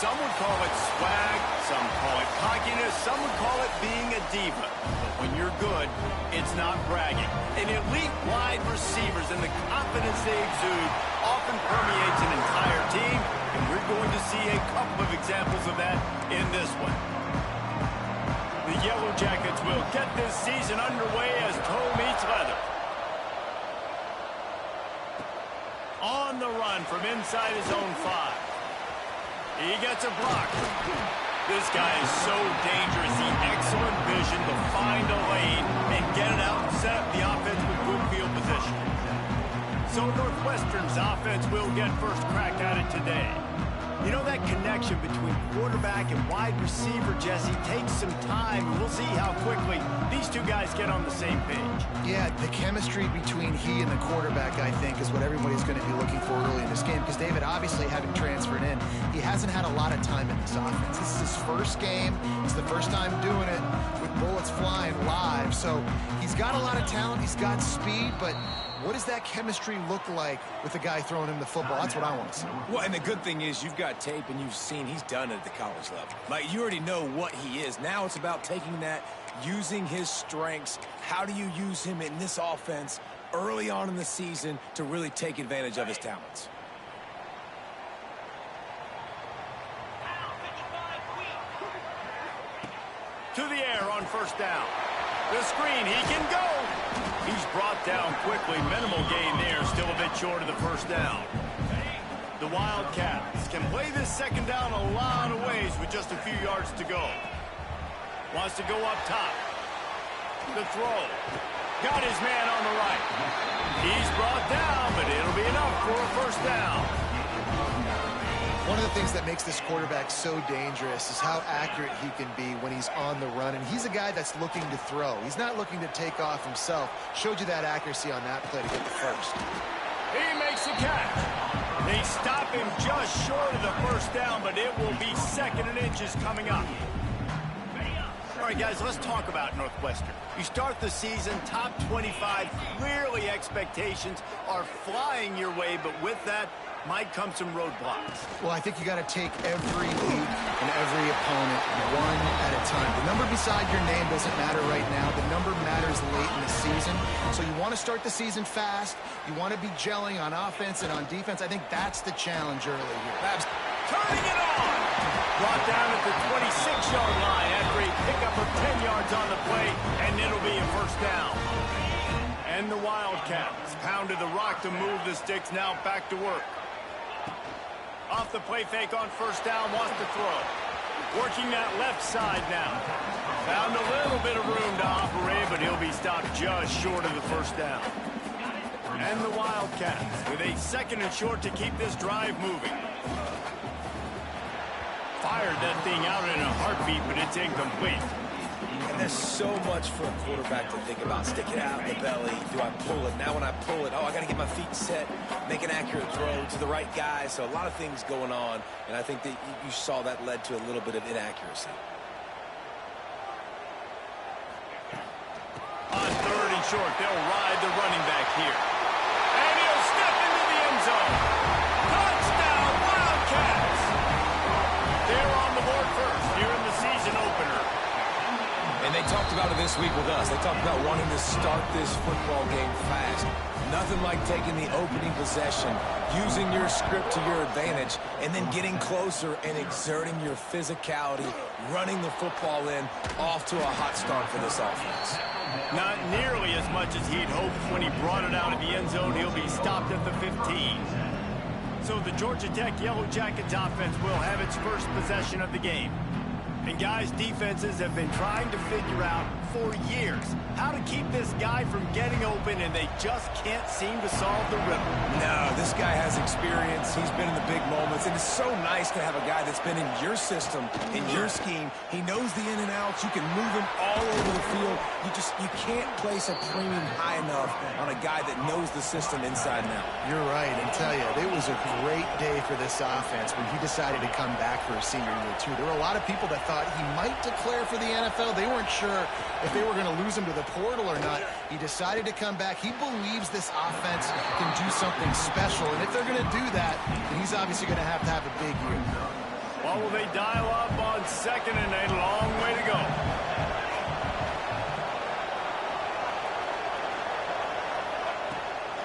Some would call it swag, some call it cockiness, some would call it being a diva. But when you're good, it's not bragging. And elite wide receivers and the confidence they exude often permeates an entire team, and we're going to see a couple of examples of that in this one. The Yellow Jackets will get this season underway as toe meets leather. On the run from inside his own 5. He gets a block. This guy is so dangerous. He excellent vision to find a lane and get it out and set up the offense with good field position. So Northwestern's offense will get first crack at it today. You know, that connection between quarterback and wide receiver, Jesse, takes some time. We'll see how quickly these two guys get on the same page. Yeah, the chemistry between he and the quarterback, I think, is what everybody's going to be looking for early in this game, because David, obviously, having transferred in, he hasn't had a lot of time in this offense. This is his first game. It's the first time doing it with bullets flying live. So he's got a lot of talent. He's got speed, but what does that chemistry look like with the guy throwing him the football? That's what I want to see. Well, and the good thing is you've got tape and you've seen he's done it at the college level. Like, you already know what he is. Now it's about taking that, using his strengths. How do you use him in this offense early on in the season to really take advantage of his talents? To the air on first down. The screen, he can go. He's brought down quickly. Minimal gain there, still a bit short of the first down. The Wildcats can play this second down a lot of ways with just a few yards to go. Wants to go up top. The throw. Got his man on the right. He's brought down, but it'll be enough for a first down. One of the things that makes this quarterback so dangerous is how accurate he can be when he's on the run. And he's a guy that's looking to throw. He's not looking to take off himself. Showed you that accuracy on that play to get the first. He makes a catch. They stop him just short of the first down, but it will be 2nd and inches coming up. All right, guys, let's talk about Northwestern. You start the season, top 25. Clearly, expectations are flying your way, but with that might come some roadblocks. Well, I think you got to take every week and every opponent one at a time. The number beside your name doesn't matter right now. The number matters late in the season. So you want to start the season fast. You want to be gelling on offense and on defense. I think that's the challenge early here. Babs turning it on. Brought down at the 26-yard line after a pickup of 10 yards on the play, and it'll be a first down. And the Wildcats pounded the rock to move the sticks, now back to work. Off the play fake on first down, wants to throw. Working that left side now. Found a little bit of room to operate, but he'll be stopped just short of the first down. And the Wildcats with a 2nd and short to keep this drive moving. Fired that thing out in a heartbeat, but it's incomplete. And there's so much for a quarterback to think about. Stick it out in the belly. Do I pull it? Now when I pull it, oh, I got to get my feet set, make an accurate throw to the right guy. So a lot of things going on, and I think that you saw that led to a little bit of inaccuracy. On 3rd and short, they'll ride the running back here. And he'll step into the end zone. Touchdown, Wildcats! They're on the board first here in the season opener. And they talked about it this week with us. They talked about wanting to start this football game fast. Nothing like taking the opening possession, using your script to your advantage, and then getting closer and exerting your physicality, running the football in, off to a hot start for this offense. Not nearly as much as he'd hoped when he brought it out of the end zone. He'll be stopped at the 15. So the Georgia Tech Yellow Jackets offense will have its first possession of the game. And guys, defenses have been trying to figure out for years how to keep this guy from getting open, and they just can't seem to solve the riddle. No, this guy has experience. He's been in the big moments, and it's so nice to have a guy that's been in your system, in your scheme. He knows the in and outs. You can move him all over the field. You can't place a premium high enough on a guy that knows the system inside and out. You're right, and tell you, it was a great day for this offense when he decided to come back for his senior year, too. There were a lot of people that thought he might declare for the NFL. They weren't sure if they were going to lose him to the portal or not. He decided to come back. He believes this offense can do something special, and if they're going to do that, then he's obviously going to have a big year. What will they dial up on second and a long way to go?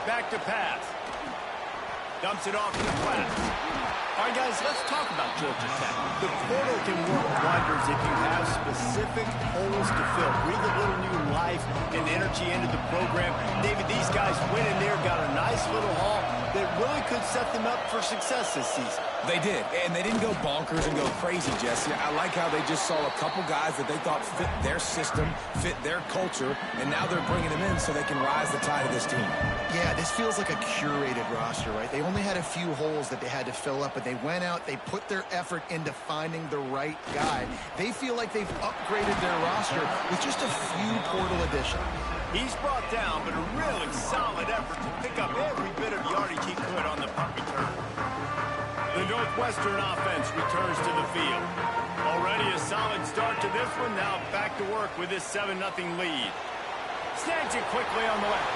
Back to pass. Dumps it off to the flat. All right, guys, let's talk about Georgia Tech. The portal can work wonders if you have specific holes to fill. Breathe a little new life and energy into the program. David, these guys went in there, got a nice little haul that really could set them up for success this season. They did, and they didn't go bonkers and go crazy, Jesse. I like how they just saw a couple guys that they thought fit their system, fit their culture, and now they're bringing them in so they can rise the tide of this team. Yeah, this feels like a curated roster, right? They only had a few holes that they had to fill up, but they went out, they put their effort into finding the right guy. They feel like they've upgraded their roster with just a few portal additions. He's brought down, but a really solid effort to pick up every bit of yardage he could on the punt return. The Northwestern offense returns to the field. Already a solid start to this one. Now back to work with this 7-0 lead. Snags it quickly on the left.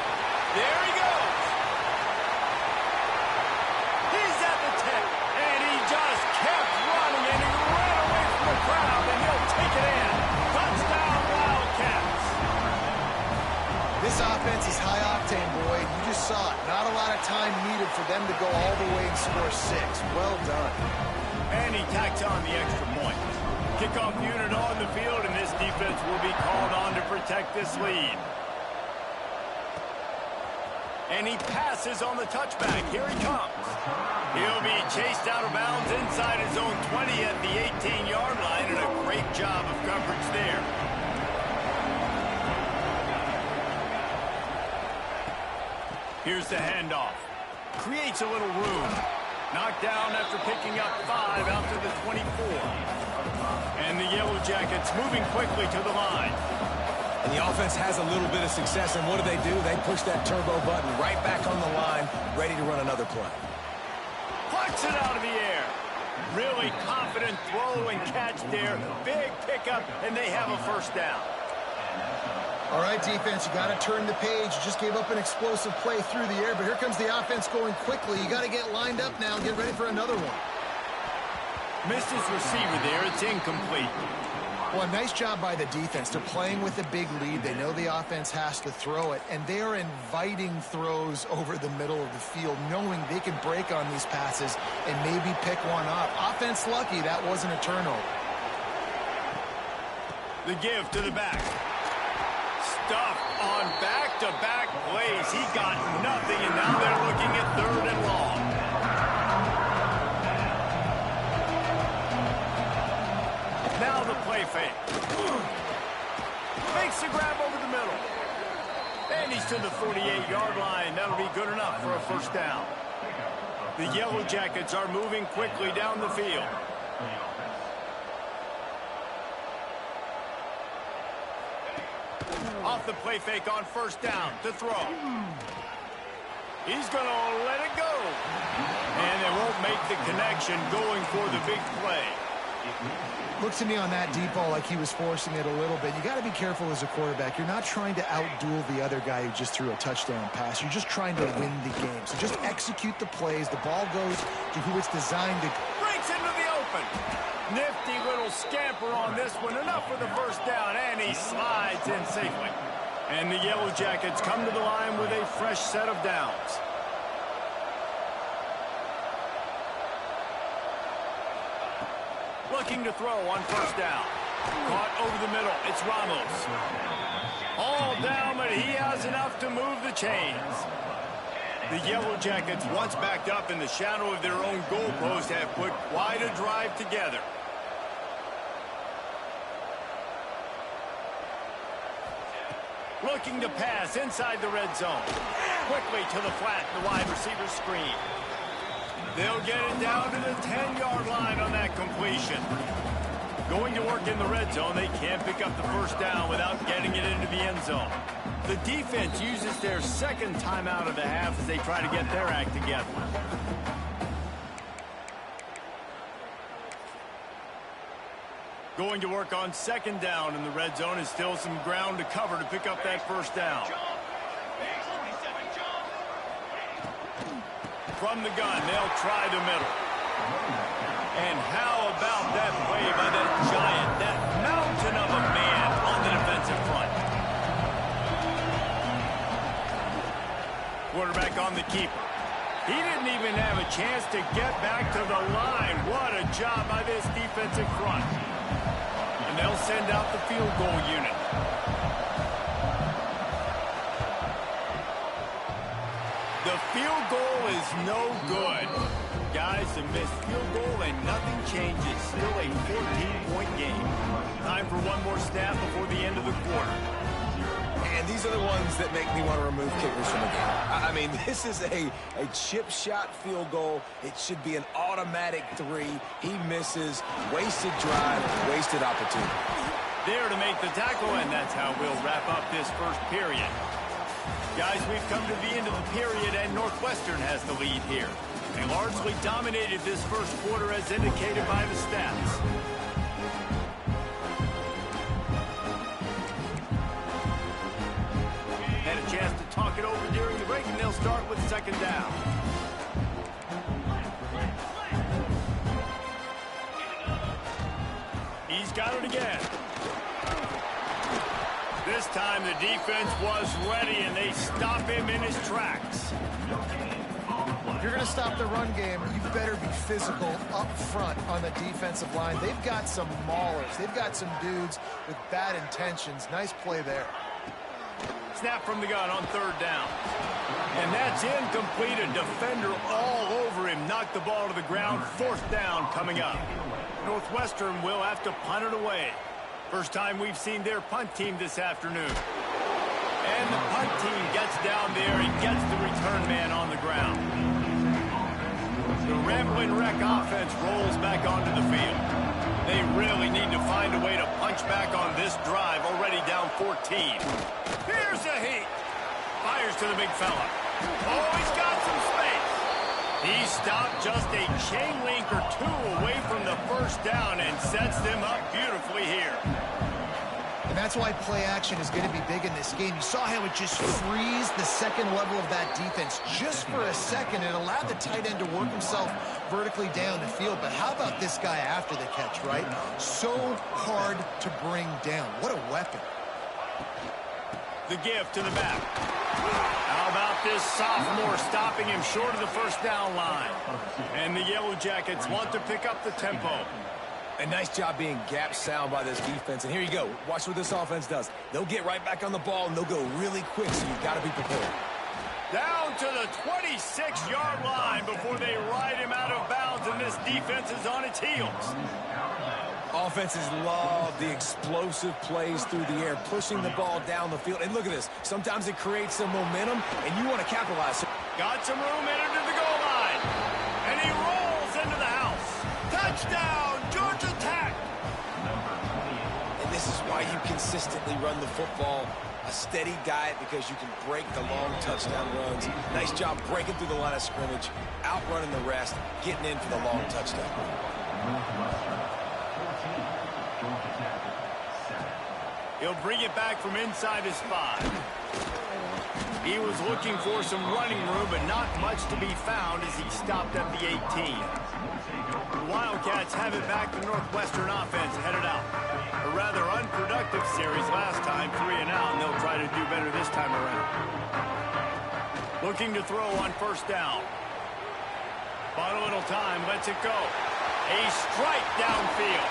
There he goes. He's at the 10, and he just kept running, and he ran away from the crowd, and he'll take it in. Touchdown, Wildcats. This offense is high octane, Boyd. You just saw it. Not a lot of time needed for them to go all the way and score 6. Well done. And he tacks on the extra point. Kickoff unit on the field, and this defense will be called on to protect this lead. And he passes on the touchback. Here he comes. He'll be chased out of bounds inside his own 20 at the 18-yard line, and a great job of coverage there. Here's the handoff. Creates a little room. Knocked down after picking up 5 out to the 24. And the Yellow Jackets moving quickly to the line. And the offense has a little bit of success, and what do? They push that turbo button right back on the line, ready to run another play. Plucks it out of the air. Really confident throw and catch there. Big pickup, and they have a first down. All right, defense, you got to turn the page. You just gave up an explosive play through the air, but here comes the offense going quickly. You got to get lined up now and get ready for another one. Missed his receiver there. It's incomplete. Well, nice job by the defense. They're playing with a big lead. They know the offense has to throw it, and they are inviting throws over the middle of the field, knowing they can break on these passes and maybe pick one up. Offense lucky that wasn't a turnover. The give to the back. Stuffed on back-to-back plays. He got nothing, and now they're looking at 3rd and long. Now the play fake. Makes the grab over the middle. And he's to the 48-yard line. That'll be good enough for a first down. The Yellow Jackets are moving quickly down the field. Off the play fake on first down to throw. He's going to let it go. And they won't make the connection going for the big play. Looks to me on that deep ball like he was forcing it a little bit. You got to be careful as a quarterback. You're not trying to outduel the other guy who just threw a touchdown pass. You're just trying to win the game. So just execute the plays. The ball goes to who it's designed to. Breaks into the open. Nifty little scamper on this one. Enough for the first down, and he slides in safely. And the Yellow Jackets come to the line with a fresh set of downs. Looking to throw on first down. Caught over the middle. It's Ramos. All down, but he has enough to move the chains. The Yellow Jackets, once backed up in the shadow of their own goalpost, have put quite a drive together. Looking to pass inside the red zone. Quickly to the flat, the wide receiver screen. They'll get it down to the 10-yard line on that completion. Going to work in the red zone, they can't pick up the first down without getting it into the end zone. The defense uses their second timeout of the half as they try to get their act together. Going to work on second down in the red zone is still some ground to cover to pick up that first down. From the gun, they'll try the middle. And how about that play by that giant, that mountain of a man on the defensive front? Quarterback on the keeper. He didn't even have a chance to get back to the line. What a job by this defensive front. And they'll send out the field goal unit. The field goal is no good. Guys, a missed field goal and nothing changes. Still a 14-point game. Time for one more snap before the end of the quarter. And these are the ones that make me want to remove kickers from the game. I mean, this is a chip shot field goal. It should be an automatic 3. He misses. Wasted drive, wasted opportunity. There to make the tackle, and that's how we'll wrap up this first period. Guys, we've come to the end of the period, and Northwestern has the lead here. They largely dominated this first quarter as indicated by the stats. Had a chance to talk it over during the break, and they'll start with second down. He's got it again. This time the defense was ready, and they stop him in his tracks. If you're going to stop the run game, you better be physical up front on the defensive line. They've got some maulers. They've got some dudes with bad intentions. Nice play there. Snap from the gun on third down. And that's incomplete. A defender all over him. Knocked the ball to the ground. Fourth down coming up. Northwestern will have to punt it away. First time we've seen their punt team this afternoon. And the punt team gets down there and gets the return man on the ground. The Ramblin' Wreck offense rolls back onto the field. They really need to find a way to punch back on this drive, already down 14. Here's a heat. Fires to the big fella. Oh, he's got some space. He stopped just a chain link or two away from the first down and sets them up beautifully here. And that's why play action is going to be big in this game. You saw how it just frees the second level of that defense just for a second. It allowed the tight end to work himself vertically down the field. But how about this guy after the catch, right? So hard to bring down. What a weapon. The give to the back. How about this sophomore stopping him short of the first down line? And the Yellow Jackets want to pick up the tempo. A nice job being gap sound by this defense. And here you go. Watch what this offense does. They'll get right back on the ball, and they'll go really quick, so you've got to be prepared. Down to the 26-yard line before they ride him out of bounds, and this defense is on its heels. Offenses love the explosive plays through the air, pushing the ball down the field. And look at this. Sometimes it creates some momentum, and you want to capitalize. Got some room, entered to the goal line. And he rolls into the house. Touchdown, Georgia Tech. And this is why you consistently run the football. A steady diet because you can break the long touchdown runs. Nice job breaking through the line of scrimmage, outrunning the rest, getting in for the long touchdown. He'll bring it back from inside his 5. He was looking for some running room, but not much to be found as he stopped at the 18. The Wildcats have it back. The Northwestern offense headed out. A rather unproductive series last time, 3 and out, and they'll try to do better this time around. Looking to throw on first down. Bought a little time, lets it go. A strike downfield.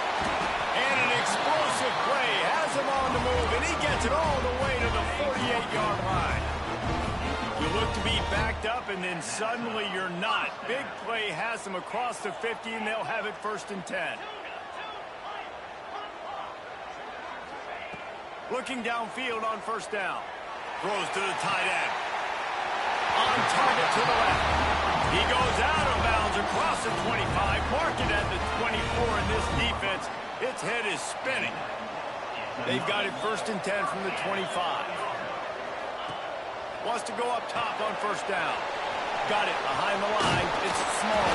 And an explosive play has him on the move, and he gets it all the way to the 48-yard line. You look to be backed up, and then suddenly you're not. Big play has them across the 50, and they'll have it 1st and 10. Looking downfield on first down. Throws to the tight end. On target to the left. He goes out of bounds across the 25. Mark it at the 24, and this defense, its head is spinning. They've got it 1st and 10 from the 25. Wants to go up top on first down. Got it behind the line. It's small.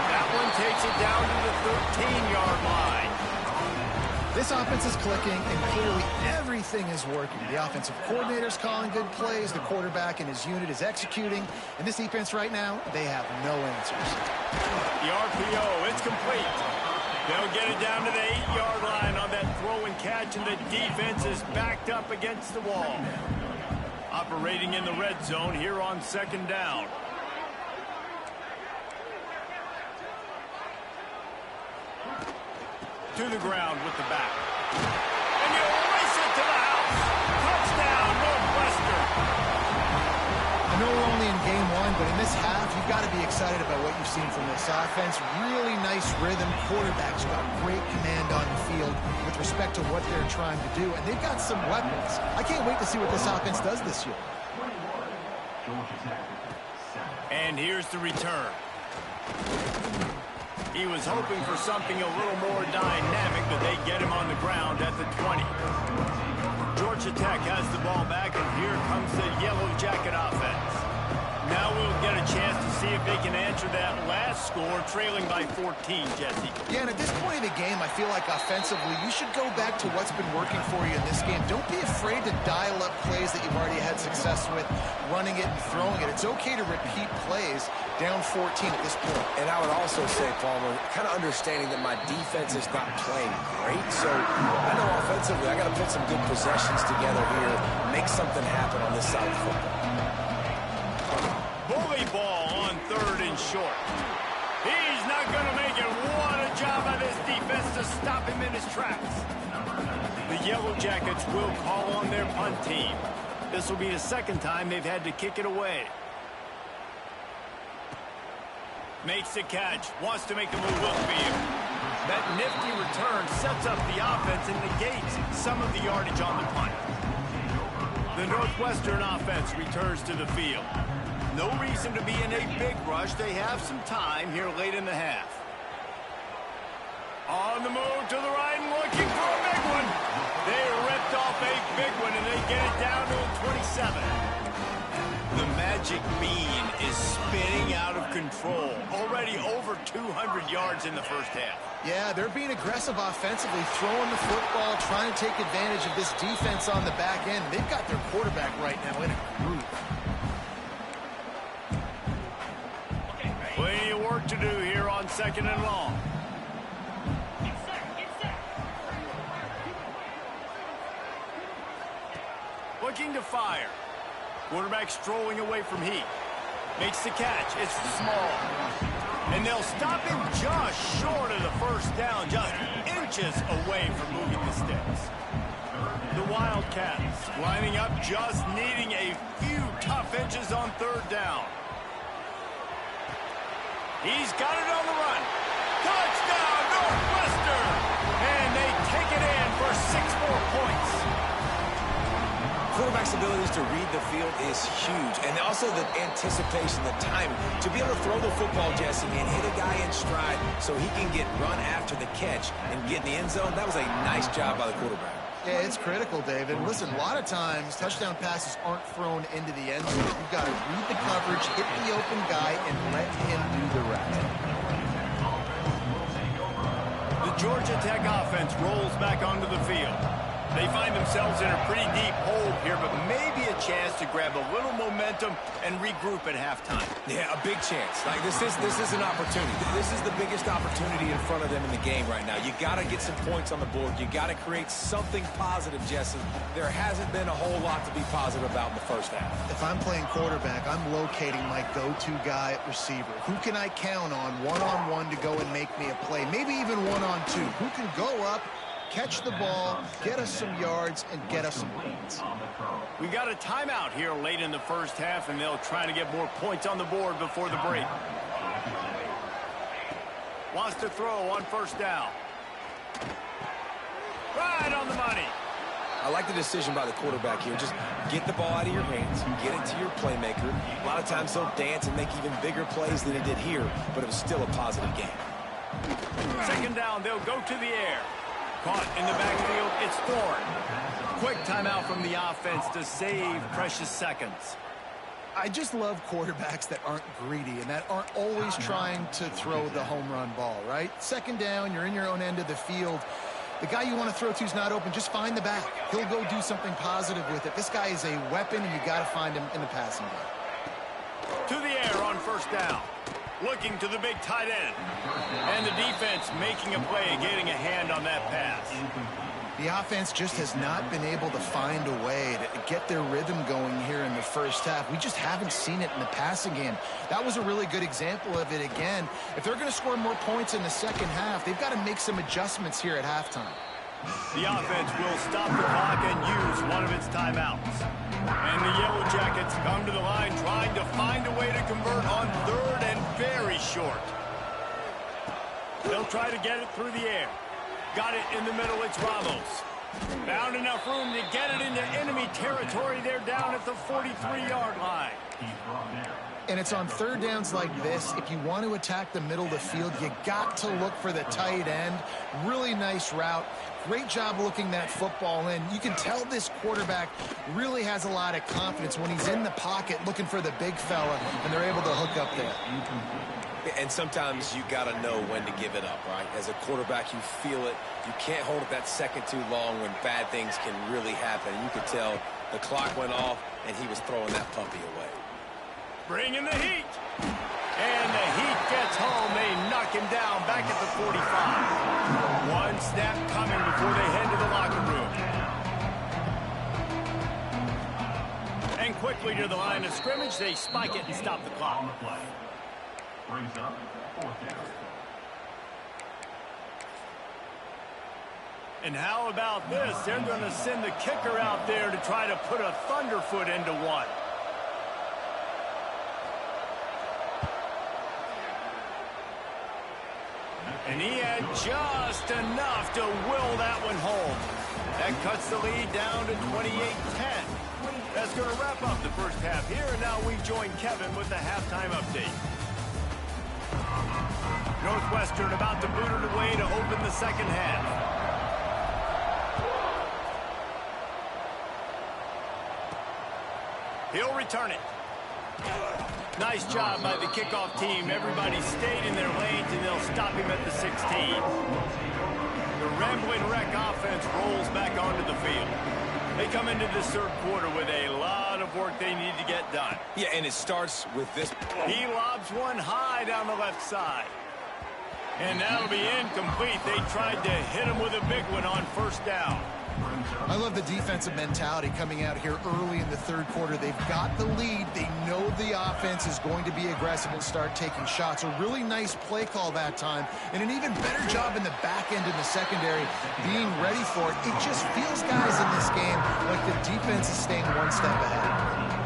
That one takes it down to the 13-yard line. This offense is clicking, and clearly everything is working. The offensive coordinator's calling good plays. The quarterback and his unit is executing. And this defense right now, they have no answers. The RPO, it's complete. They'll get it down to the 8-yard line on that throw and catch, and the defense is backed up against the wall. Operating in the red zone here on second down. To the ground with the back. And you race it to the house. Touchdown, Northwestern. I know we're only in game one, but in this half, you've got to be excited about what you've seen from this offense. Really nice rhythm. Quarterbacks got great command on the field with respect to what they're trying to do, and they've got some weapons. I can't wait to see what this offense does this year. And here's the return. He was hoping for something a little more dynamic, but they get him on the ground at the 20. Georgia Tech has the ball back, and here comes the Yellow Jacket offense. Now we'll get a chance to see if they can answer that last score, trailing by 14, Jesse. Yeah, and at this point of the game, I feel like offensively, you should go back to what's been working for you in this game. Don't be afraid to dial up plays that you've already had success with, running it and throwing it. It's okay to repeat plays down 14 at this point. And I would also say, Palmer, kind of understanding that my defense is not playing great. So I know offensively I got to put some good possessions together here, make something happen on this side of the football. Bully ball on third and short. He's not going to make it. What a job by this defense to stop him in his tracks. The Yellow Jackets will call on their punt team. This will be the second time they've had to kick it away. Makes the catch. Wants to make the move upfield. That nifty return sets up the offense and negates some of the yardage on the punt. The Northwestern offense returns to the field. No reason to be in a big rush. They have some time here late in the half. On the move to the right and looking for a big one. They ripped off a big one, and they get it down to a 27. The magic bean is spinning out of control. Already over 200 yards in the first half. Yeah, they're being aggressive offensively, throwing the football, trying to take advantage of this defense on the back end. They've got their quarterback right now in a groove. Plenty of work to do here on second and long. Looking to fire. Quarterback strolling away from Heat. Makes the catch. It's small. And they'll stop him just short of the first down, just inches away from moving the sticks. The Wildcats lining up, just needing a few tough inches on third down. He's got it on the run. Touchdown, Northwestern! And they take it in for 6 more points. Quarterback's abilities to read the field is huge. And also the anticipation, the time to be able to throw the football, Jesse, and hit a guy in stride so he can get run after the catch and get in the end zone. That was a nice job by the quarterback. Yeah, it's critical, David. Listen, a lot of times touchdown passes aren't thrown into the end zone. You've got to read the coverage, hit the open guy, and let him do the rest. The Georgia Tech offense rolls back onto the field. They find themselves in a pretty deep hole here, but maybe a chance to grab a little momentum and regroup at halftime. Yeah, a big chance. Like this is an opportunity. This is the biggest opportunity in front of them in the game right now. You got to get some points on the board. You got to create something positive, Jesse. There hasn't been a whole lot to be positive about in the first half. If I'm playing quarterback, I'm locating my go-to guy at receiver. Who can I count on one-on-one to go and make me a play? Maybe even one-on-two. Who can go up, catch the ball, get us some yards, and get us some points. We got a timeout here late in the first half, and they'll try to get more points on the board before the break. Wants to throw on first down. Right on the money. I like the decision by the quarterback here. Just get the ball out of your hands, get it to your playmaker. A lot of times they'll dance and make even bigger plays than he did here, but it was still a positive game. Second down, they'll go to the air. Caught in the backfield, it's Thorne. Quick timeout from the offense to save precious seconds. I just love quarterbacks that aren't greedy and that aren't always trying to throw the home run ball, right? Second down, you're in your own end of the field. the guy you want to throw to is not open, just find the back. He'll go do something positive with it. This guy is a weapon, and you got to find him in the passing game. To the air on first down. Looking to the big tight end. And the defense making a play, getting a hand on that pass. The offense just has not been able to find a way to get their rhythm going here in the first half. We just haven't seen it in the passing game. That was a really good example of it again. If they're going to score more points in the second half, they've got to make some adjustments here at halftime. The offense will stop the clock and use one of its timeouts. And the Yellow Jackets come to the line trying to find a way to convert on third and very short. They'll try to get it through the air. Got it in the middle, it's Ramos. Found enough room to get it into enemy territory. They're down at the 43-yard line. And it's on third downs like this. If you want to attack the middle of the field, you got to look for the tight end. Really nice route. Great job looking that football in. You can tell this quarterback really has a lot of confidence when he's in the pocket looking for the big fella, and they're able to hook up there. And sometimes you got to know when to give it up, right? As a quarterback, you feel it. You can't hold it that second too long when bad things can really happen. And you could tell the clock went off, and he was throwing that puppy away. Bringing the heat. And the heat gets home. They knock him down back at the 45. One snap coming before they head to the locker room. And quickly to the line of scrimmage, they spike it and stop the clock. Brings up fourth down. And how about this? They're going to send the kicker out there to try to put a thunderfoot into one. And he had just enough to will that one home. That cuts the lead down to 28-10. That's going to wrap up the first half here, and now we join Kevin with the halftime update. Northwestern about to boot it away to open the second half. He'll return it. Nice job by the kickoff team. Everybody stayed in their lanes, and they'll stop him at the 16. The Rambling Wreck offense rolls back onto the field. They come into this third quarter with a lot of work they need to get done. Yeah, and it starts with this. He lobs one high down the left side. And that'll be incomplete. They tried to hit him with a big one on first down. I love the defensive mentality coming out here early in the third quarter. They've got the lead. They know the offense is going to be aggressive and start taking shots. A really nice play call that time, and an even better job in the back end in the secondary being ready for it. It just feels, guys, in this game like the defense is staying one step ahead.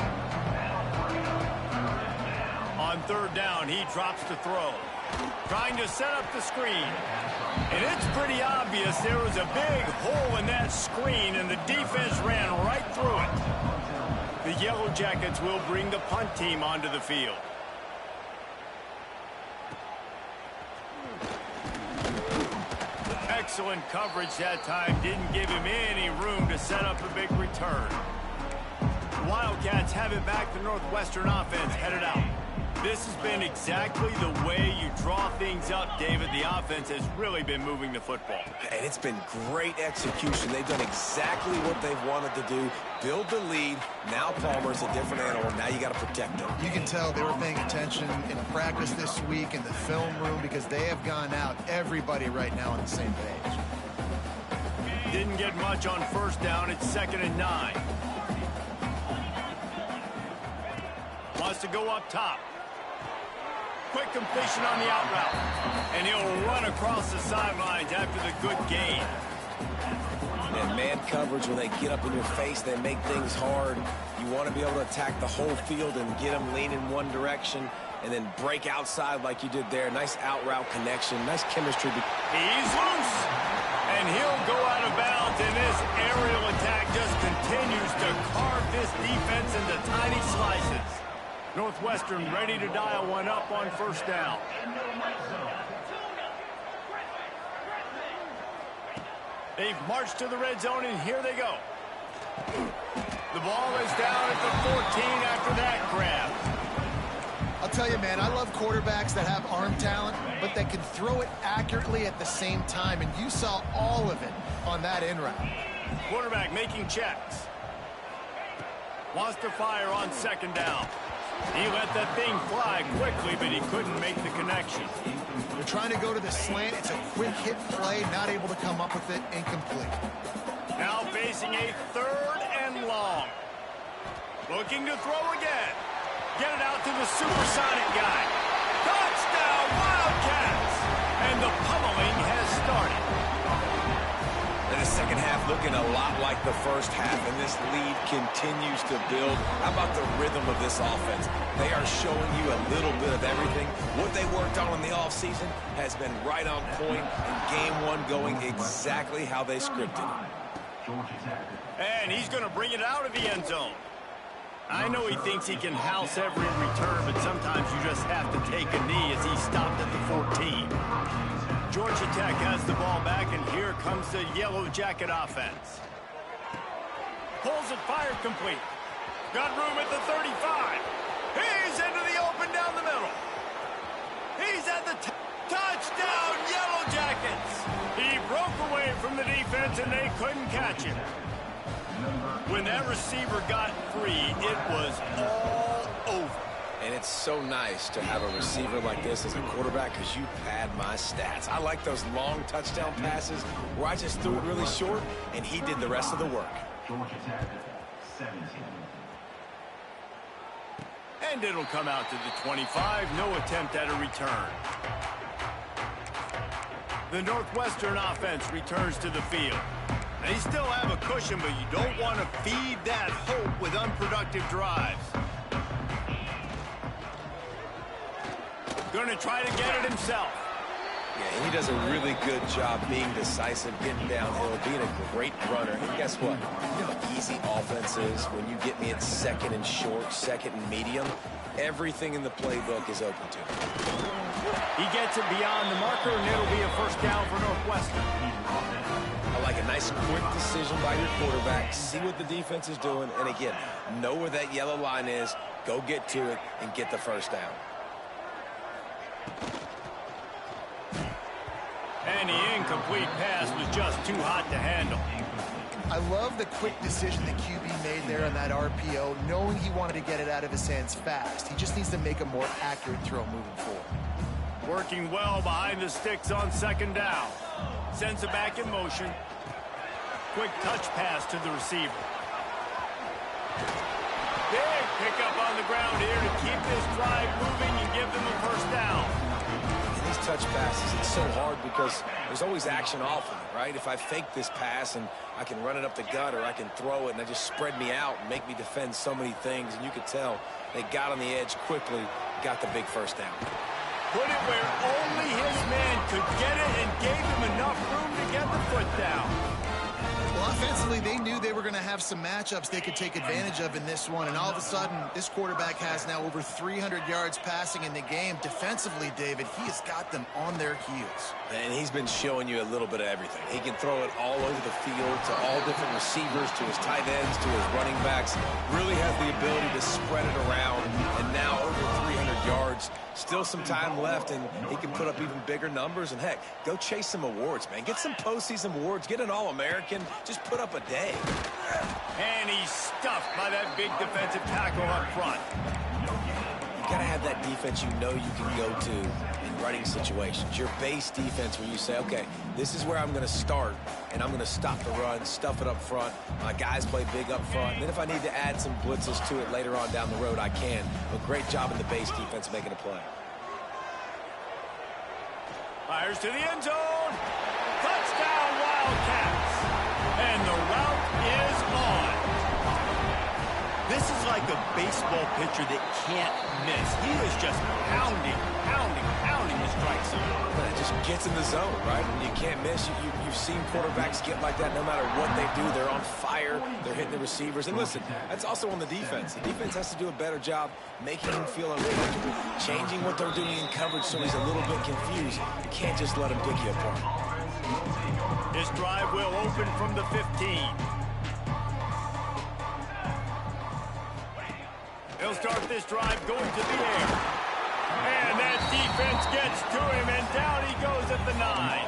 On third down, he drops to throw. Trying to set up the screen. And it's pretty obvious there was a big hole in that screen, and the defense ran right through it. The Yellow Jackets will bring the punt team onto the field. Excellent coverage that time. Didn't give him any room to set up a big return. The Wildcats have it back. The Northwestern offense headed out. This has been exactly the way you draw things up, David. The offense has really been moving the football. And it's been great execution. They've done exactly what they've wanted to do. Build the lead. Now Palmer's a different animal. Now you got to protect him. You can tell they were paying attention in practice this week in the film room because they have gone out, everybody right now on the same page. Didn't get much on first down. It's 2nd and 9. Wants to go up top. Quick completion on the out route. And he'll run across the sidelines after the good gain. And man coverage, when they get up in your face, they make things hard. You want to be able to attack the whole field and get them lean in one direction and then break outside like you did there. Nice out route connection. Nice chemistry. He's loose. And he'll go out of bounds. And this aerial attack just continues to carve this defense into tiny slices. Northwestern ready to dial one up on first down. They've marched to the red zone, and here they go. The ball is down at the 14 after that grab. I'll tell you, man, I love quarterbacks that have arm talent, but that can throw it accurately at the same time, and you saw all of it on that in route. Quarterback making checks. Wants to fire on second down. He let that thing fly quickly, but he couldn't make the connection. They're trying to go to the slant. It's a quick hit play, not able to come up with it, incomplete. Now facing a 3rd and long. Looking to throw again. Get it out to the supersonic guy. Touchdown, Wildcats! And the pummeling has started. And the second half looking a lot like the first half, and this lead continues to build. How about the rhythm of this offense? They are showing you a little bit of everything. What they worked on in the offseason has been right on point, and game one going exactly how they scripted it. And he's going to bring it out of the end zone. I know he thinks he can house every return, but sometimes you just have to take a knee as he stopped at the 14. Georgia Tech has the ball back, and here comes the Yellow Jacket offense. Pulls it, fired complete. Got room at the 35. He's into the open down the middle. He's at the touchdown, Yellow Jackets. He broke away from the defense, and they couldn't catch him. When that receiver got free, it was all over. And it's so nice to have a receiver like this as a quarterback because you pad my stats. I like those long touchdown passes where I just threw it really short and he did the rest of the work. Georgia Tech, 17. And it'll come out to the 25. No attempt at a return. The Northwestern offense returns to the field. They still have a cushion, but you don't want to feed that hope with unproductive drives. Going to try to get it himself. Yeah, he does a really good job being decisive, getting downhill, being a great runner. And guess what? You know how easy offense is when you get me at 2nd and short, 2nd and medium. Everything in the playbook is open to him. He gets it beyond the marker, and it'll be a first down for Northwestern. I like a nice quick decision by your quarterback. See what the defense is doing. And again, know where that yellow line is. Go get to it and get the first down. And the incomplete pass was just too hot to handle. I love the quick decision the QB made there on that RPO, knowing he wanted to get it out of his hands fast. He just needs to make a more accurate throw moving forward. Working well behind the sticks on second down. Sends it back in motion. Quick touch pass to the receiver. Big pickup on the ground here to keep this drive moving and give them a first down. And these touch passes, it's so hard because there's always action off of it, right? If I fake this pass and I can run it up the gut or I can throw it and they just spread me out and make me defend so many things, and you could tell they got on the edge quickly, got the big first down. Put it where only his man could get it and gave him enough room to get the foot down. Well, offensively, they knew they were going to have some matchups they could take advantage of in this one, and all of a sudden, this quarterback has now over 300 yards passing in the game. Defensively, David, he has got them on their heels. And he's been showing you a little bit of everything. He can throw it all over the field to all different receivers, to his tight ends, to his running backs. Really has the ability to spread it around, and now over 300 yards. Still some time left, and he can put up even bigger numbers. And, heck, go chase some awards, man. Get some postseason awards. Get an All-American. Just put up a day. And he's stuffed by that big defensive tackle up front. You got to have that defense you know you can go to in running situations. Your base defense where you say, okay, this is where I'm going to start, and I'm going to stop the run, stuff it up front. My guys play big up front. And then if I need to add some blitzes to it later on down the road, I can. But great job in the base defense making a play. Fires to the end zone. Touchdown, Wildcats. And the route is on. This is like a baseball pitcher that can't miss. He is just pounding the strike zone. But it just gets in the zone, right? When you can't miss, you've seen quarterbacks get like that no matter what they do. They're on fire. They're hitting the receivers. And listen, that's also on the defense. The defense has to do a better job making him feel uncomfortable, changing what they're doing in coverage so he's a little bit confused. You can't just let him pick you apart. This drive will open from the 15. He'll start this drive going to the air. And that defense gets to him, and down he goes at the 9.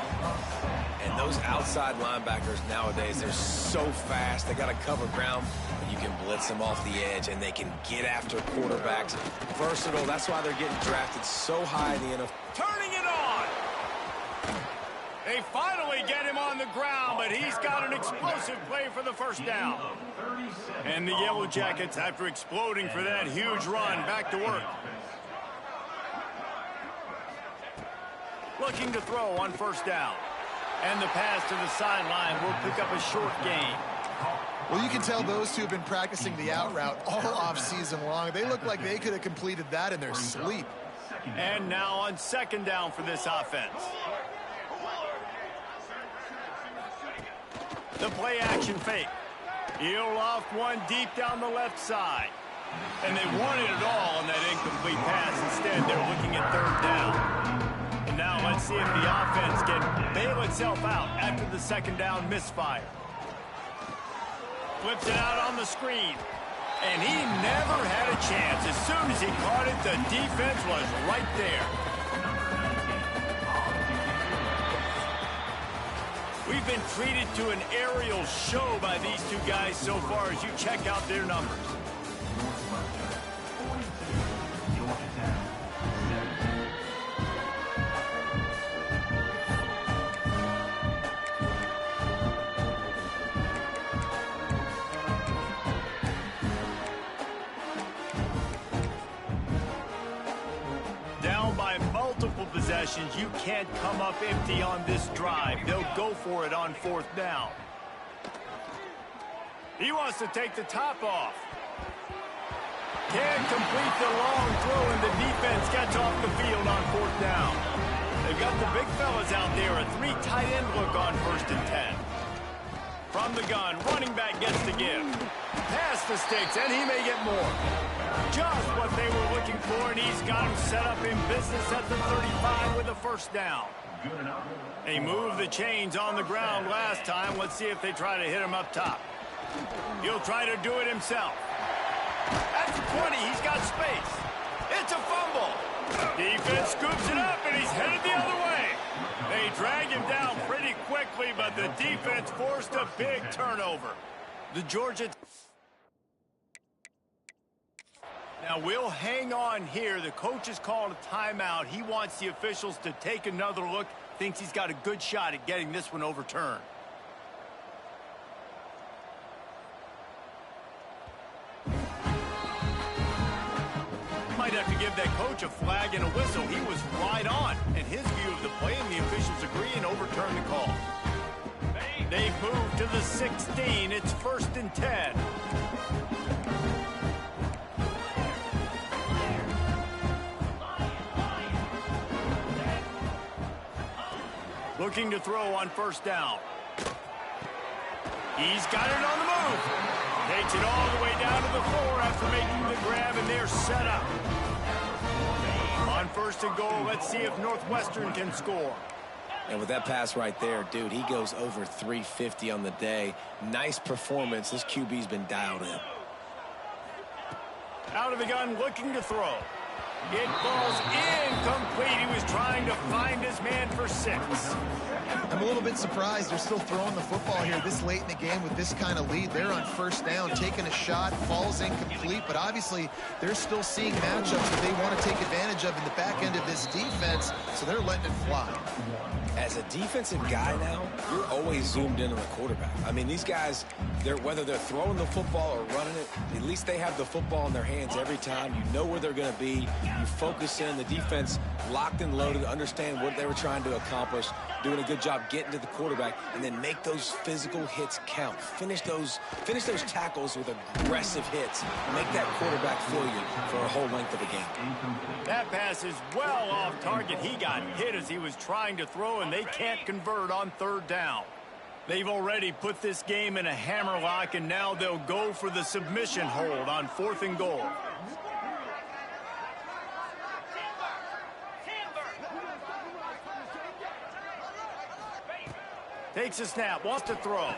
And those outside linebackers nowadays, they're so fast. They got to cover ground, but you can blitz them off the edge, and they can get after quarterbacks. Versatile. That's why they're getting drafted so high in the NFL. Turning it on. They finally get him on the ground, but he's got an explosive play for the first down. And the Yellow Jackets, after exploding for that huge run, back to work. Looking to throw on first down. And the pass to the sideline will pick up a short gain. Well, you can tell those two have been practicing the out route all off season long. They look like they could have completed that in their sleep. And now on second down for this offense. The play action fake. He'll loft one deep down the left side. And they wanted it all on that incomplete pass. Instead, they're looking at third down. And now let's see if the offense can bail itself out after the second down misfire. Flips it out on the screen. And he never had a chance. As soon as he caught it, the defense was right there. We've been treated to an aerial show by these two guys so far as you check out their numbers. Down by multiple possessions, you can't come up empty on this drive. They'll go for it on fourth down. He wants to take the top off. Can't complete the long throw, and the defense gets off the field on fourth down. They've got the big fellas out there, a 3 tight end look on 1st and 10. From the gun, running back gets the give. Pass the sticks, and he may get more. Just what they were looking for, and he's got him set up in business at the 35 with a first down. They moved the chains on the ground last time. Let's see if they try to hit him up top. He'll try to do it himself. At the 20, he's got space. It's a fumble. Defense scoops it up, and he's headed the other way. They drag him down pretty quickly, but the defense forced a big turnover. The Georgia... Now, we'll hang on here. The coach has called a timeout. He wants the officials to take another look. Thinks he's got a good shot at getting this one overturned. Might have to give that coach a flag and a whistle. He was right on in his view of the play, and the officials agree and overturn the call. They've moved to the 16. It's 1st and 10. Looking to throw on first down. He's got it on the move. Takes it all the way down to the 4 after making the grab, and they're set up. On 1st and goal, let's see if Northwestern can score. And with that pass right there, dude, he goes over 350 on the day. Nice performance. This QB's been dialed in. Out of the gun, looking to throw. It falls incomplete. He was trying to find his man for 6. I'm a little bit surprised they're still throwing the football here this late in the game with this kind of lead. They're on first down, taking a shot, falls incomplete, but obviously they're still seeing matchups that they want to take advantage of in the back end of this defense, so they're letting it fly. As a defensive guy now, you're always zoomed in on the quarterback. I mean, these guys, whether they're throwing the football or running it, at least they have the football in their hands every time. You know where they're going to be. You focus in. The defense locked and loaded, understand what they were trying to accomplish, doing a good job getting to the quarterback, and then make those physical hits count. Finish those tackles with aggressive hits. Make that quarterback feel you for a whole length of the game. That pass is well off target. He got hit as he was trying to throw, and they can't convert on third down. They've already put this game in a hammerlock, and now they'll go for the submission hold on 4th and goal. Takes a snap, wants to throw.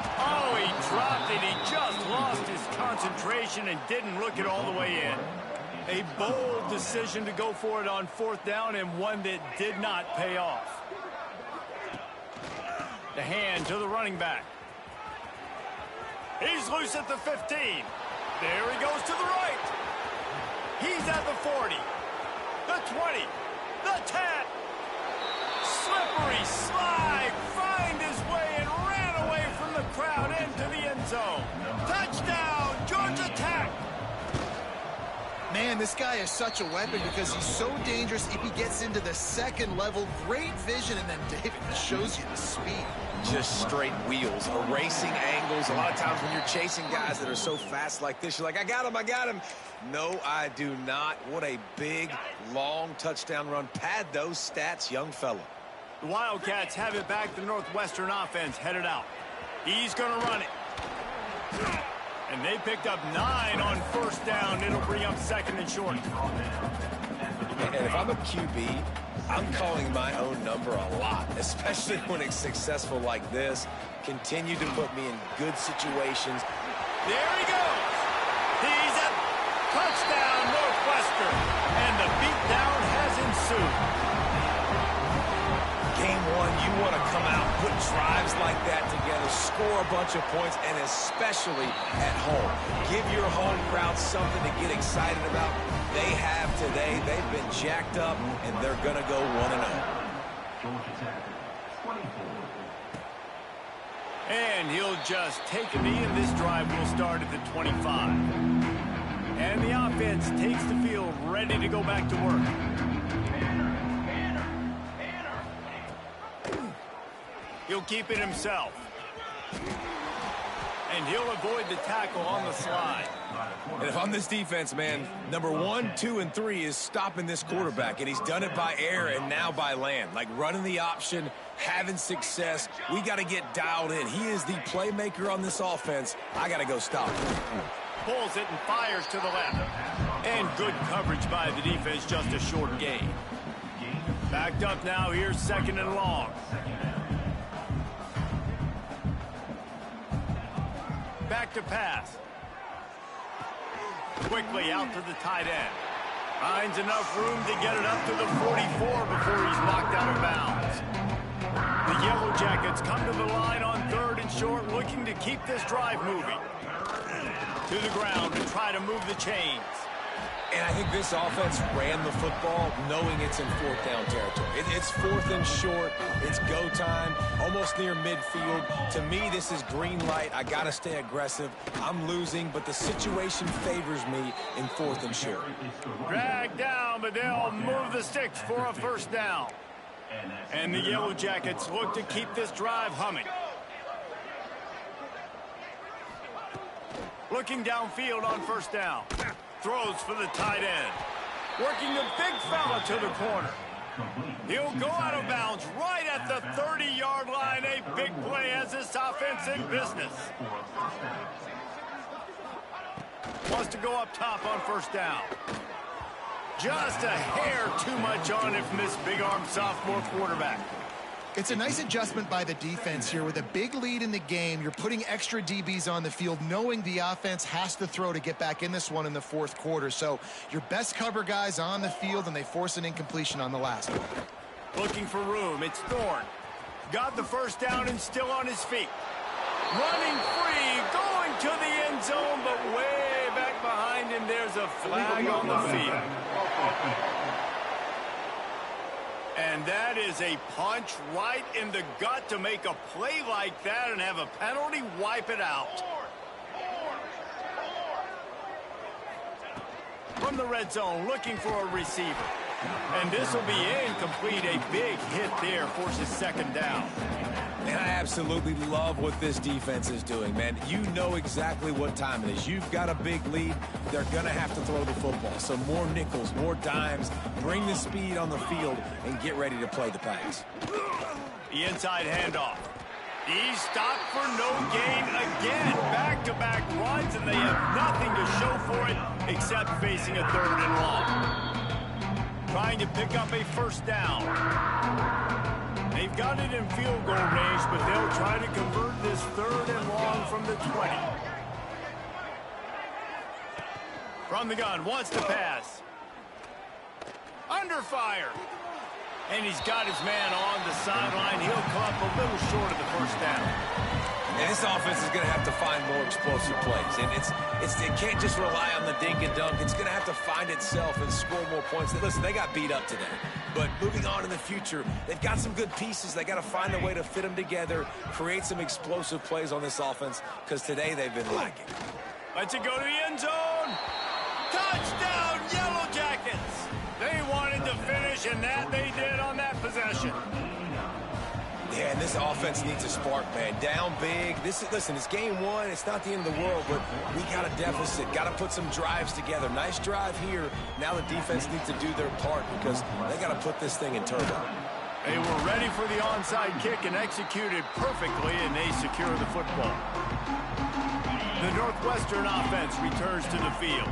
Oh, he dropped it. He just lost his concentration and didn't look it all the way in. A bold decision to go for it on 4th down, and one that did not pay off. The hand to the running back. He's loose at the 15. There he goes to the right. He's at the 40. The 20. The 10. Slippery slide. Find his way and ran away from the crowd into the end zone. Touchdown, Georgia Tech. Man, this guy is such a weapon because he's so dangerous. If he gets into the second level, great vision, and then David shows you the speed. Just straight wheels, erasing angles. A lot of times when you're chasing guys that are so fast like this, you're like, I got him, I got him. No, I do not. What a big, long touchdown run. Pad those stats, young fella. The Wildcats have it back. The Northwestern offense headed out. He's going to run it. And they picked up 9 on 1st down. It'll bring up 2nd and short. And if I'm a QB, I'm calling my own number a lot, especially when it's successful like this. Continue to put me in good situations. There he goes. He's at touchdown, Northwestern. And the beatdown has ensued. Game 1, you want to come out, put drives like that together, score a bunch of points, and especially at home. Give your home crowd something to get excited about. They have today. They've been jacked up, and they're going to go 1-0. And he'll just take a knee, and this drive will start at the 25. And the offense takes the field, ready to go back to work. He'll keep it himself. And he'll avoid the tackle on the slide. And if I'm this defense, man, number 1, 2, and 3 is stopping this quarterback. And he's done it by air and now by land. Like running the option, having success. We got to get dialed in. He is the playmaker on this offense. I got to go stop him. Pulls it and fires to the left. And good coverage by the defense, just a short gain. Backed up now, here's 2nd and long. Back to pass. Quickly out to the tight end. Finds enough room to get it up to the 44 before he's knocked out of bounds. The Yellow Jackets come to the line on 3rd and short, looking to keep this drive moving. To the ground to try to move the chains. And I think this offense ran the football knowing it's in 4th down territory. It's 4th and short. It's go time, almost near midfield. To me, this is green light. I got to stay aggressive. I'm losing, but the situation favors me in 4th and short. Dragged down, but they'll move the sticks for a 1st down. And the Yellow Jackets look to keep this drive humming. Looking downfield on 1st down. Throws for the tight end. Working the big fella to the corner. He'll go out of bounds right at the 30-yard line. A big play as this offense in business. Wants to go up top on 1st down. Just a hair too much on it from this big-armed sophomore quarterback. It's a nice adjustment by the defense here. With a big lead in the game, you're putting extra DBs on the field, knowing the offense has to throw to get back in this one in the 4th quarter. So your best cover guys on the field, and they force an incompletion on the last one. Looking for room. It's Thorne. Got the 1st down and still on his feet. Running free, going to the end zone, but way back behind him, there's a flag on the field. And that is a punch right in the gut to make a play like that and have a penalty wipe it out. From the red zone, looking for a receiver. And this will be incomplete. A big hit there forces 2nd down. And I absolutely love what this defense is doing, man. You know exactly what time it is. You've got a big lead. They're going to have to throw the football. So more nickels, more dimes. Bring the speed on the field and get ready to play the pass. The inside handoff. He's stopped for no gain again. Back-to-back runs, and they have nothing to show for it except facing a 3rd and long. Trying to pick up a 1st down. They've got it in field goal range, but they'll try to convert this 3rd and long from the 20. From the gun, wants to pass. Under fire. And he's got his man on the sideline. He'll come up a little short of the first down. And this offense is going to have to find more explosive plays. And it can't just rely on the dink and dunk. It's going to have to find itself and score more points. Listen, they got beat up today. But moving on in the future, they've got some good pieces. They got to find a way to fit them together, create some explosive plays on this offense, because today they've been lacking. Let's it go to the end zone. Touchdown, Yellow Jackets. They wanted to finish, and that they did on that possession. Yeah, and this offense needs a spark, man. Down big. Listen, it's game one. It's not the end of the world, but we got a deficit. Got to put some drives together. Nice drive here. Now the defense needs to do their part because they got to put this thing in turbo. They were ready for the onside kick and executed perfectly, and they secure the football. The Northwestern offense returns to the field.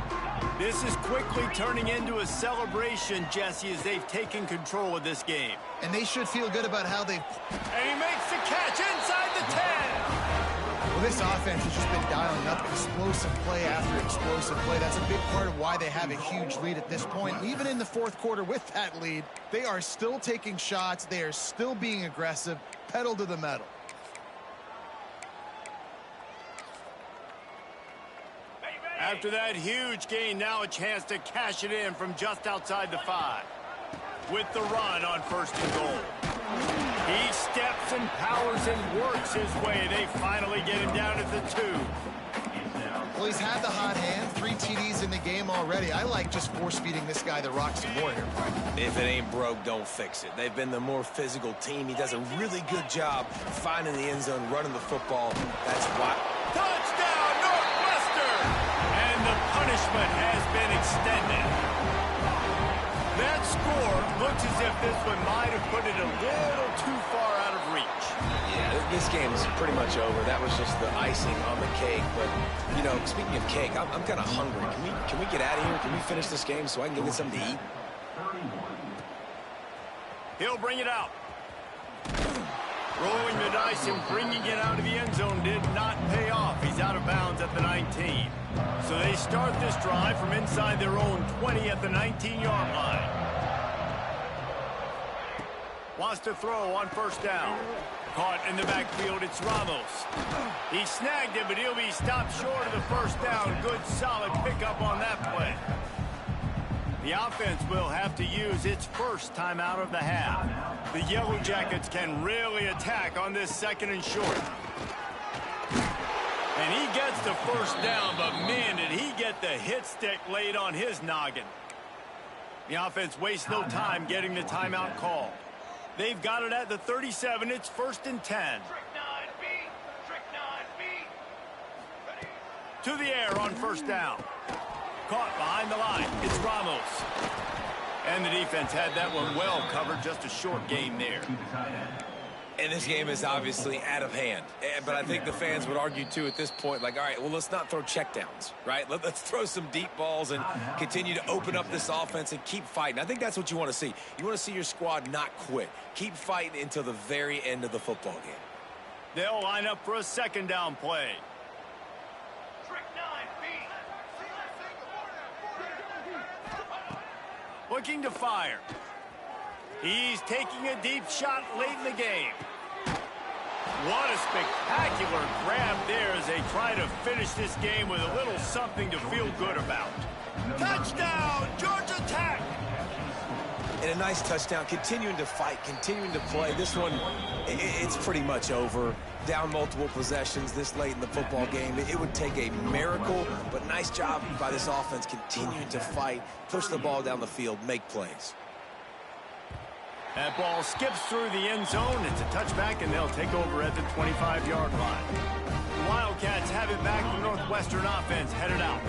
This is quickly turning into a celebration, Jesse, as they've taken control of this game. And they should feel good about how they've... And he makes the catch inside the 10. Well, this offense has just been dialing up explosive play after explosive play. That's a big part of why they have a huge lead at this point. Even in the fourth quarter with that lead, they are still taking shots. They are still being aggressive, pedal to the metal. After that huge gain, now a chance to cash it in from just outside the 5. With the run on 1st and goal. He steps and powers and works his way. They finally get him down at the 2. Well, he's had the hot hand, 3 TDs in the game already. I like just force-feeding this guy the rock some more here. If it ain't broke, don't fix it. They've been the more physical team. He does a really good job finding the end zone, running the football. That's why. Touchdown, Northwestern! And the punishment has been extended. That score looks as if this one might have put it a little too far out of reach. Yeah, this game is pretty much over. That was just the icing on the cake. But, you know, speaking of cake, I'm kind of hungry. Can we get out of here? Can we finish this game so I can go get something to eat? He'll bring it out. Rolling the dice and bringing it out of the end zone did not pay off. He's out of bounds at the 19. So they start this drive from inside their own 20 at the 19-yard line. Wants to throw on 1st down. Caught in the backfield, it's Ramos. He snagged it, but he'll be stopped short of the 1st down. Good, solid pickup on that play. The offense will have to use its first timeout of the half. The Yellow Jackets can really attack on this 2nd and short. And he gets the 1st down, but man, did he get the hit stick laid on his noggin. The offense wastes no time getting the timeout call. They've got it at the 37. It's 1st and 10. To the air on 1st down. Caught behind the line. It's Ramos. And the defense had that one well covered. Just a short game there. And this game is obviously out of hand. But I think the fans would argue, too, at this point, like, all right, well, let's not throw checkdowns, right? Let's throw some deep balls and continue to open up this offense and keep fighting. I think that's what you want to see. You want to see your squad not quit. Keep fighting until the very end of the football game. They'll line up for a 2nd down play. Looking to fire. He's taking a deep shot late in the game. What a spectacular grab there as they try to finish this game with a little something to feel good about. Touchdown, Georgia Tech! And a nice touchdown, continuing to fight, continuing to play. This one, it's pretty much over. Down multiple possessions this late in the football game. It would take a miracle, but nice job by this offense continuing to fight, push the ball down the field, make plays. That ball skips through the end zone. It's a touchback, and they'll take over at the 25-yard line. The Wildcats have it back. The Northwestern offense headed out.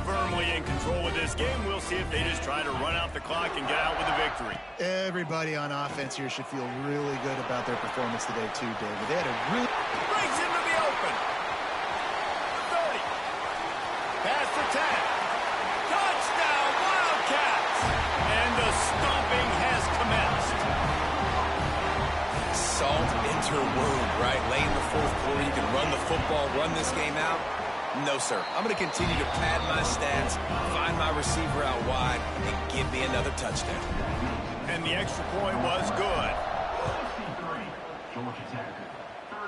Firmly in control of this game. We'll see if they just try to run out the clock and get out with a victory. Everybody on offense here should feel really good about their performance today, too, David. They had a really... Brings him to the open. 30. Past the 10. Touchdown, Wildcats! And the stomping has commenced. Salt into wound, right? Late in the fourth quarter, you can run the football, run this game out. No, sir. I'm going to continue to pad my stats, find my receiver out wide, and give me another touchdown. And the extra point was good. 63, Georgia Tech,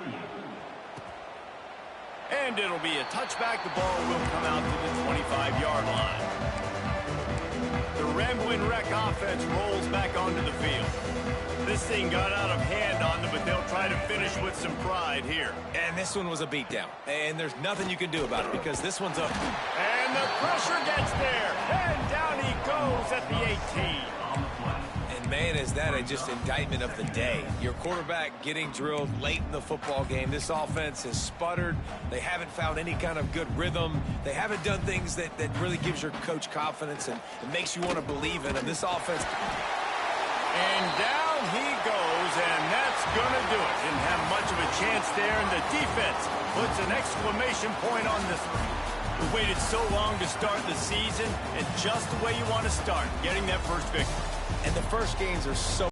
38. And it'll be a touchback. The ball will come out to the 25-yard line. The Rambling Wreck offense rolls back onto the field. This thing got out of hand on them, but they'll try to finish with some pride here. And this one was a beatdown. And there's nothing you can do about it because this one's up. And the pressure gets there. And down he goes at the 18. And, man, is that just indictment of the day. Your quarterback getting drilled late in the football game. This offense has sputtered. They haven't found any kind of good rhythm. They haven't done things that really gives your coach confidence and makes you want to believe in them. This offense... And down he goes, and that's going to do it. Didn't have much of a chance there, and the defense puts an exclamation point on this one. We waited so long to start the season, and just the way you want to start, getting that first victory. And the first games are so